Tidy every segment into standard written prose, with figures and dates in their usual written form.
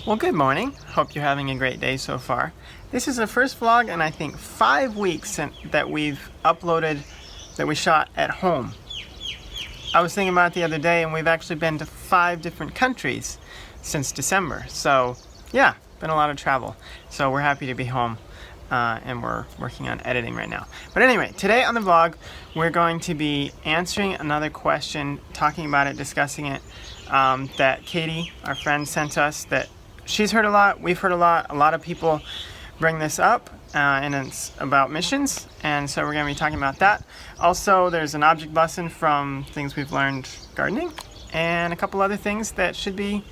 Well, good morning. Hope you're having a great day so far. This is the first vlog in I think 5 weeks that we've uploaded that we shot at home. I was thinking about it the other day and we've actually been to 5 different countries since December. So yeah, been a lot of travel. So we're happy to be home and we're working on editing right now. But anyway, today on the vlog, we're going to be answering another question, talking about it, discussing it, that Katie, our friend, sent us that she's heard a lot, we've heard a lot of people bring this up, and it's about missions, and so we're going to be talking about that. Also, there's an object lesson from things we've learned gardening, and a couple other things that should be,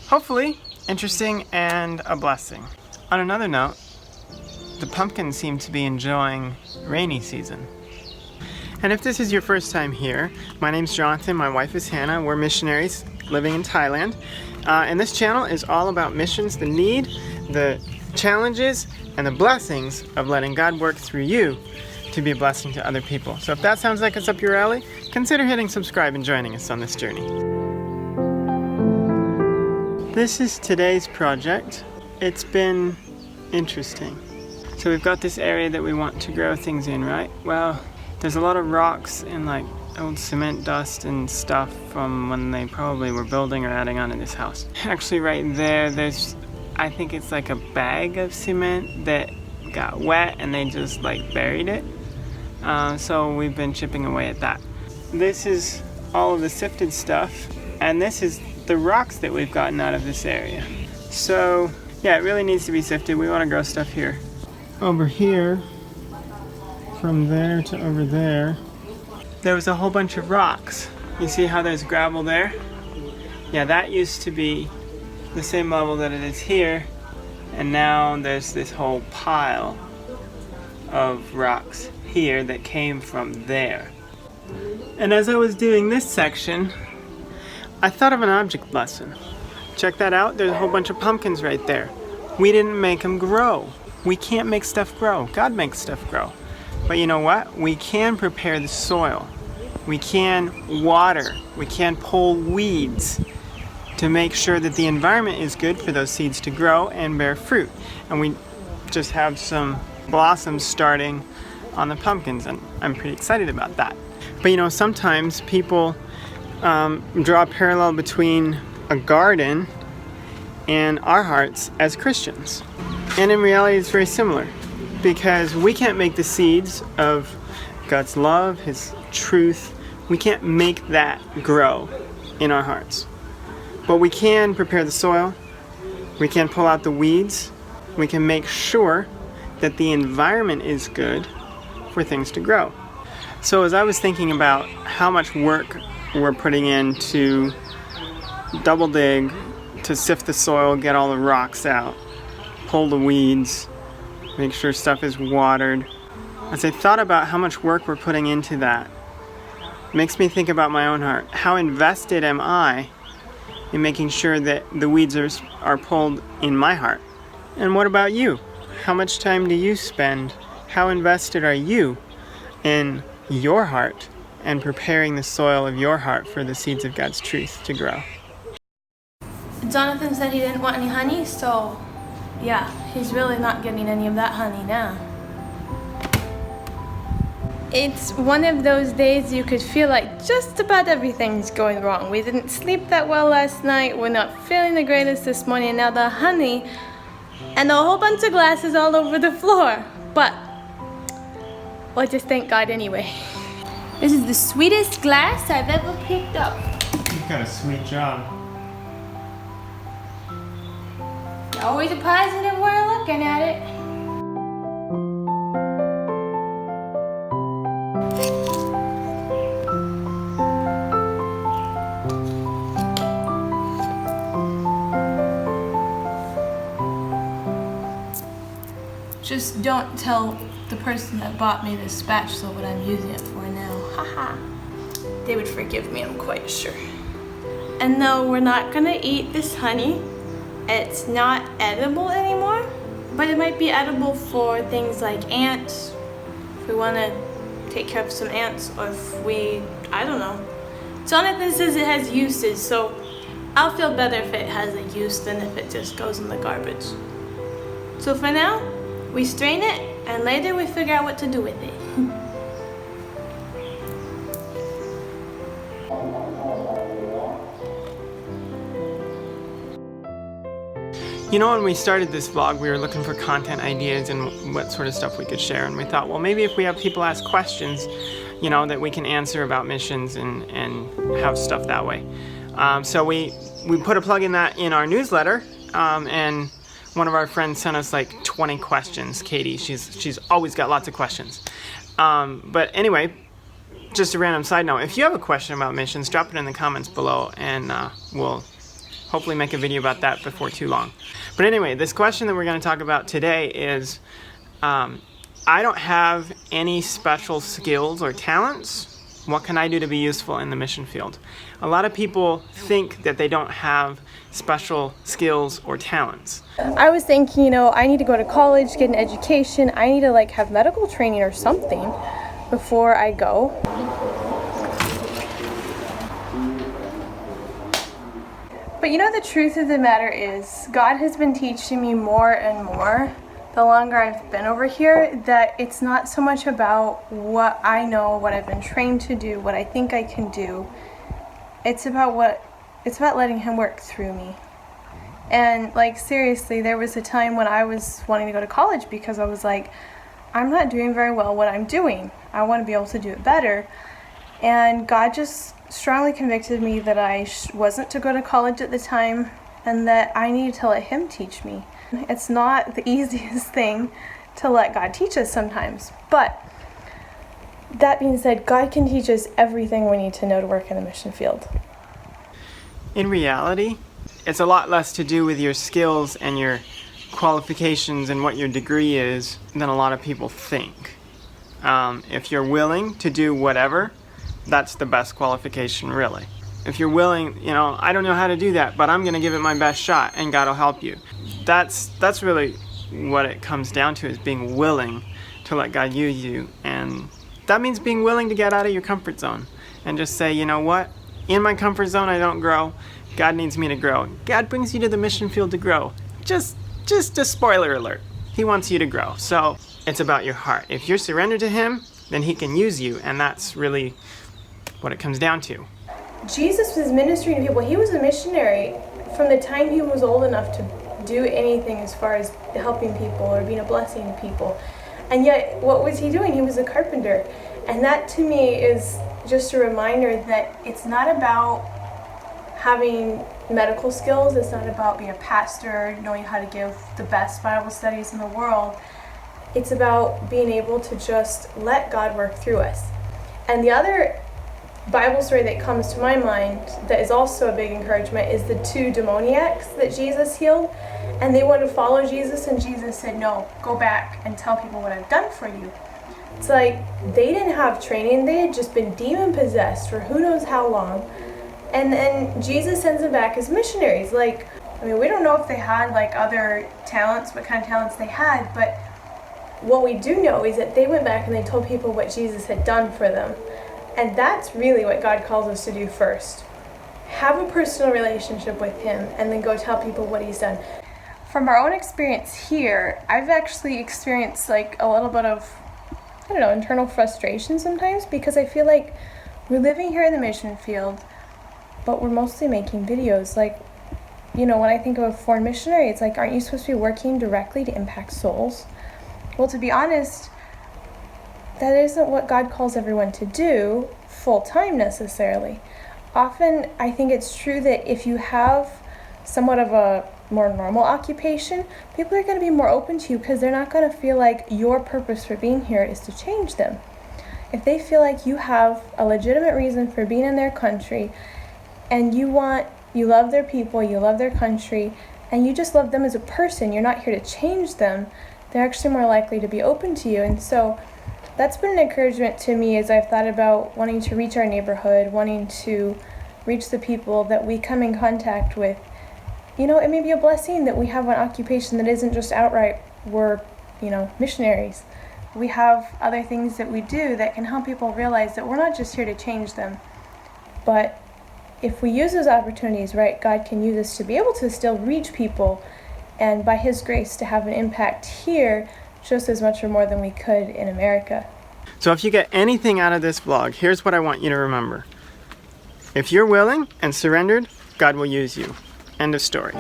hopefully, interesting and a blessing. On another note, the pumpkins seem to be enjoying rainy season. And if this is your first time here, my name's Jonathan, my wife is Hannah, we're missionaries living in Thailand. And this channel is all about missions, the need, the challenges, and the blessings of letting God work through you to be a blessing to other people. So if that sounds like it's up your alley, consider hitting subscribe and joining us on this journey. This is today's project. It's been interesting. So we've got this area that we want to grow things in, right? Well, there's a lot of rocks and like old cement dust and stuff from when they probably were building or adding on to this house. Actually right there's, I think it's like a bag of cement that got wet and they just like buried it. So we've been chipping away at that. This is all of the sifted stuff, and this is the rocks that we've gotten out of this area. So yeah, it really needs to be sifted. We want to grow stuff here. Over here, from there to over there, there was a whole bunch of rocks. You see how there's gravel there? Yeah, that used to be the same level that it is here, and now there's this whole pile of rocks here that came from there. And as I was doing this section, I thought of an object lesson. Check that out, there's a whole bunch of pumpkins right there. We didn't make them grow. We can't make stuff grow. God makes stuff grow. But you know what? We can prepare the soil. We can water. We can pull weeds to make sure that the environment is good for those seeds to grow and bear fruit. And we just have some blossoms starting on the pumpkins, and I'm pretty excited about that. But you know, sometimes people draw a parallel between a garden and our hearts as Christians. And in reality, it's very similar, because we can't make the seeds of God's love, His truth, we can't make that grow in our hearts. But we can prepare the soil, we can pull out the weeds, we can make sure that the environment is good for things to grow. So as I was thinking about how much work we're putting in to double dig, to sift the soil, get all the rocks out, pull the weeds, make sure stuff is watered. As I thought about how much work we're putting into that, it makes me think about my own heart. How invested am I in making sure that the weeds are pulled in my heart? And what about you? How much time do you spend? How invested are you in your heart and preparing the soil of your heart for the seeds of God's truth to grow? Jonathan said he didn't want any honey, so yeah, he's really not getting any of that honey now. It's one of those days you could feel like just about everything's going wrong. We didn't sleep that well last night, we're not feeling the greatest this morning, and now the honey and a whole bunch of glasses all over the floor. But we'll just thank God anyway. This is the sweetest glass I've ever picked up. You've got a sweet job. Always a positive way of looking at it. Just don't tell the person that bought me this spatula what I'm using it for now. Haha. They would forgive me, I'm quite sure. And no, we're not gonna eat this honey. It's not edible anymore, but it might be edible for things like ants, if we want to take care of some ants, or if we, I don't know. Jonathan says it has uses, so I'll feel better if it has a use than if it just goes in the garbage. So for now, we strain it, and later we figure out what to do with it. You know, when we started this vlog, we were looking for content ideas and what sort of stuff we could share, and we thought, well, maybe if we have people ask questions, you know, that we can answer about missions and have stuff that way. So we put a plug in that in our newsletter, and one of our friends sent us like 20 questions. Katie, she's always got lots of questions. But anyway, just a random side note, if you have a question about missions, drop it in the comments below, and we'll hopefully make a video about that before too long. But anyway, this question that we're going to talk about today is, I don't have any special skills or talents. What can I do to be useful in the mission field? A lot of people think that they don't have special skills or talents. I was thinking, you know, I need to go to college, get an education. I need to like have medical training or something before I go. But you know, the truth of the matter is, God has been teaching me more and more the longer I've been over here, that it's not so much about what I know, what I've been trained to do, what I think I can do. It's about letting Him work through me. And like seriously, there was a time when I was wanting to go to college because I was like, I'm not doing very well what I'm doing. I want to be able to do it better. And God just strongly convicted me that I wasn't to go to college at the time, and that I needed to let Him teach me. It's not the easiest thing to let God teach us sometimes, but that being said, God can teach us everything we need to know to work in the mission field. In reality, it's a lot less to do with your skills and your qualifications and what your degree is than a lot of people think. If you're willing to do whatever, that's the best qualification, really. If you're willing, you know, I don't know how to do that, but I'm going to give it my best shot, and God will help you. That's really what it comes down to, is being willing to let God use you. And that means being willing to get out of your comfort zone and just say, you know what? In my comfort zone, I don't grow. God needs me to grow. God brings you to the mission field to grow. Just a spoiler alert. He wants you to grow. So it's about your heart. If you're surrendered to Him, then He can use you, and that's really what it comes down to. Jesus was ministering to people. He was a missionary from the time he was old enough to do anything as far as helping people or being a blessing to people. And yet, what was he doing? He was a carpenter. And that to me is just a reminder that it's not about having medical skills. It's not about being a pastor, knowing how to give the best Bible studies in the world. It's about being able to just let God work through us. And the other Bible story that comes to my mind that is also a big encouragement is the two demoniacs that Jesus healed, and they wanted to follow Jesus, and Jesus said, no, go back and tell people what I've done for you. It's like they didn't have training. They had just been demon possessed for who knows how long, and then Jesus sends them back as missionaries. Like, I mean, we don't know if they had like other talents, what kind of talents they had, but what we do know is that they went back and they told people what Jesus had done for them. And that's really what God calls us to do first. Have a personal relationship with Him, and then go tell people what He's done. From our own experience here, I've actually experienced like a little bit of, I don't know, internal frustration sometimes, because I feel like we're living here in the mission field, but we're mostly making videos. Like, you know, when I think of a foreign missionary, it's like, aren't you supposed to be working directly to impact souls? Well, to be honest, that isn't what God calls everyone to do full-time necessarily. Often, I think it's true that if you have somewhat of a more normal occupation, people are going to be more open to you because they're not going to feel like your purpose for being here is to change them. If they feel like you have a legitimate reason for being in their country, and you love their people, you love their country, and you just love them as a person, you're not here to change them, they're actually more likely to be open to you. And so that's been an encouragement to me as I've thought about wanting to reach our neighborhood, wanting to reach the people that we come in contact with. You know, it may be a blessing that we have an occupation that isn't just outright we're, you know, missionaries. We have other things that we do that can help people realize that we're not just here to change them, but if we use those opportunities right, God can use us to be able to still reach people, and by His grace to have an impact here just as much or more than we could in America. So if you get anything out of this vlog, here's what I want you to remember. If you're willing and surrendered, God will use you. End of story.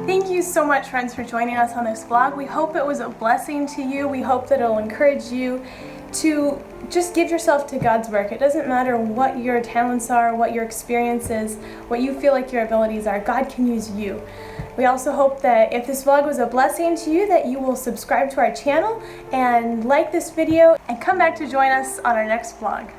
Thank you so much, friends, for joining us on this vlog. We hope it was a blessing to you. We hope that it'll encourage you to just give yourself to God's work. It doesn't matter what your talents are, what your experience is, what you feel like your abilities are. God can use you. We also hope that if this vlog was a blessing to you, that you will subscribe to our channel and like this video and come back to join us on our next vlog.